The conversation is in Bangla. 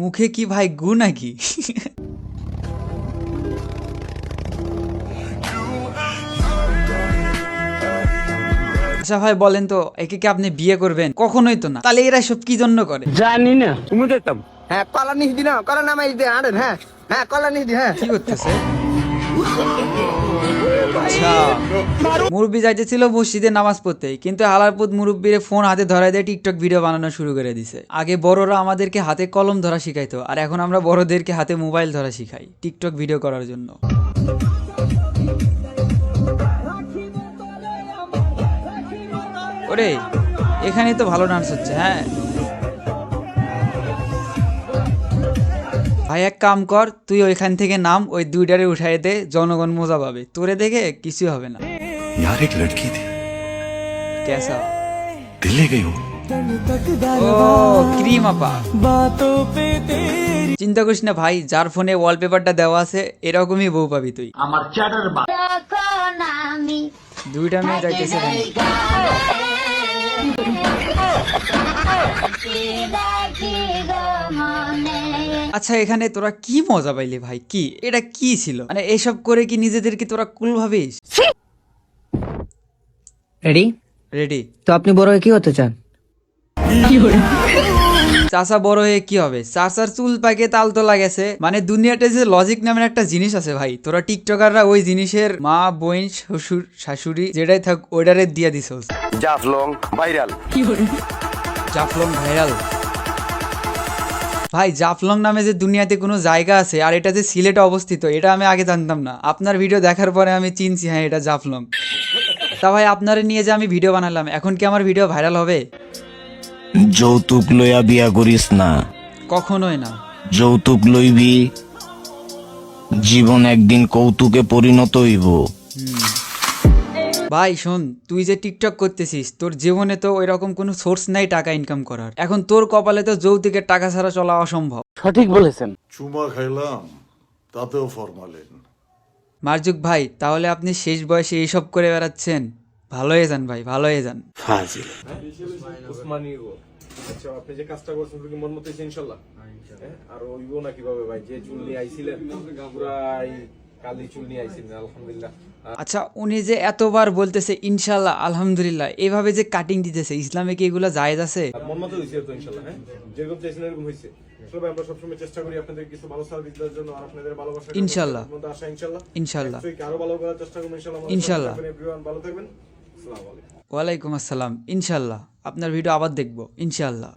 মুখে কি ভাই গু নাকি? আচ্ছা ভাই বলেন তো, একে কি আপনি বিয়ে করবেন? কখনোই তো না। তাহলে এরা সব কি জন্য করে? জানি না, তুমি দেখতাম। হ্যাঁ, কলা নিস দি না, কলা নামাই দে আনেন। হ্যাঁ হ্যাঁ, কলা নিস দি। হ্যাঁ, কি করতেছে? আচ্ছা, মুরব্বি যাইতেছিল মসজিদে নামাজ পড়তে, কিন্তু হালারপুত মুরব্বিরে ফোন হাতে ধরাই দিয়ে টিকটক ভিডিও বানানো শুরু করে দিছে। আগে বড়রা আমাদেরকে হাতে কলম ধরা শিখাইতো, আর এখন আমরা বড়দেরকে হাতে মোবাইল ধরা শিখাই টিকটক ভিডিও করার জন্য। ওরে, এখানেই তো ভালো ডান্স হচ্ছে। হ্যাঁ ভাই, এক কাম কর, তুই ওইখান থেকে নাম, ওই দুইটারে উঠাই দে, জনগণ মজা পাবে। তোরে দেখে কিছু হবে না। यार एक लड़की थी, কেসা? दिल ले गई हो। ও ক্রিম আপা, চিন্তা করিস না ভাই, যার ফোনে ওয়ালপেপারটা দেওয়া আছে এরকমই বউ পাবি তুই। আমার চ্যাটার বা দুইটা মেয়ে যাইতেছে ভাই। আচ্ছা, এখানে তোরা কি মজা পাইলি ভাই? কি এটা কি ছিল? মানে এসব করে কি নিজেদেরকে তোরা কুল ভাবিস? রেডি? রেডি। তো আপনি বড় হয়ে কি হতে চান? চাচা বড় হয়ে কি হবে? চাচার চুল পাকে তাল তোলা গেছে। মানে দুনিয়াতে যে লজিক নামের একটা জিনিস আছে ভাই, তোরা টিকটকাররা ওই জিনিসের মা বোন শ্বশুর শাশুড়ি যেটাই থাক ওইটারে দিয়ে দিছস। জাফলং ভাইরাল। জাফলং ভাইরাল। ভাই জাফলং নামে যে দুনিয়াতে কোনো জায়গা আছে আর এটা যে সিলেটে অবস্থিত, এটা আমি আগে জানতাম না। আপনার ভিডিও দেখার পরে আমি চিনছি, হ্যাঁ এটা জাফলং। তা ভাই আপনারে নিয়ে যে আমি ভিডিও বানালাম, এখন কি আমার ভিডিও ভাইরাল হবে? যৌতুক লইয়া বিয়া করিস না, কখনোই না। যৌতুক লইবি, জীবন একদিন কৌতুকে পরিণত হইব। ভাই শোন, তুই যে টিকটক করতেছিস, তোর জীবনে তো ওই রকম কোনো সোর্স নাই টাকা ইনকাম করার। এখন তোর কপালে তো যৌতুকের টাকা ছাড়া চলা অসম্ভব। সঠিক বলেছেন। চুমা খাইলাম, তাতেও ফরমালিন। মার্জুক ভাই, তাহলে আপনি শেষ বয়সে এইসব করে বেড়াচ্ছেন? ভালো হয়ে যান ভাই, ভালো হয়ে যান। আচ্ছা, আপনি যে কাজটা করছেন কি মন মতো হইছে ইনশাআল্লাহ? আর ওইবো না কিভাবে ভাই, যে চুল নিয়ে আইছিলেন পুরাই কালি চুল নিয়ে আইছিলেন, আলহামদুলিল্লাহ। আচ্ছা, উনি যে এতবার বলতেছে ইনশাল্লাহ আলহামদুলিল্লাহ, এভাবে যে কাটিং দিতেছে, ইসলামে কি এগুলো জায়েজ আছে? আর মন মতো হইছে তো ইনশাআল্লাহ। হ্যাঁ, যেরকম চাইছেন এরকম হইছে। তবে আমরা সবসময় চেষ্টা করি আপনাদের কিছু ভালো সার্ভিস দেওয়ার জন্য, আর আপনাদের ভালোবাসা ইনশাআল্লাহ। মধ্যে আশা ইনশাআল্লাহ। ইনশাআল্লাহ আরো ভালো করার চেষ্টা করব ইনশাআল্লাহ। ইনশাআল্লাহ। এভরিওয়ান ভালো থাকবেন। আসসালামু আলাইকুম। ওয়ালাইকুম আসসালাম। ইনশাল্লাহ আপনার ভিডিও আবার দেখবো ইনশাল্লাহ।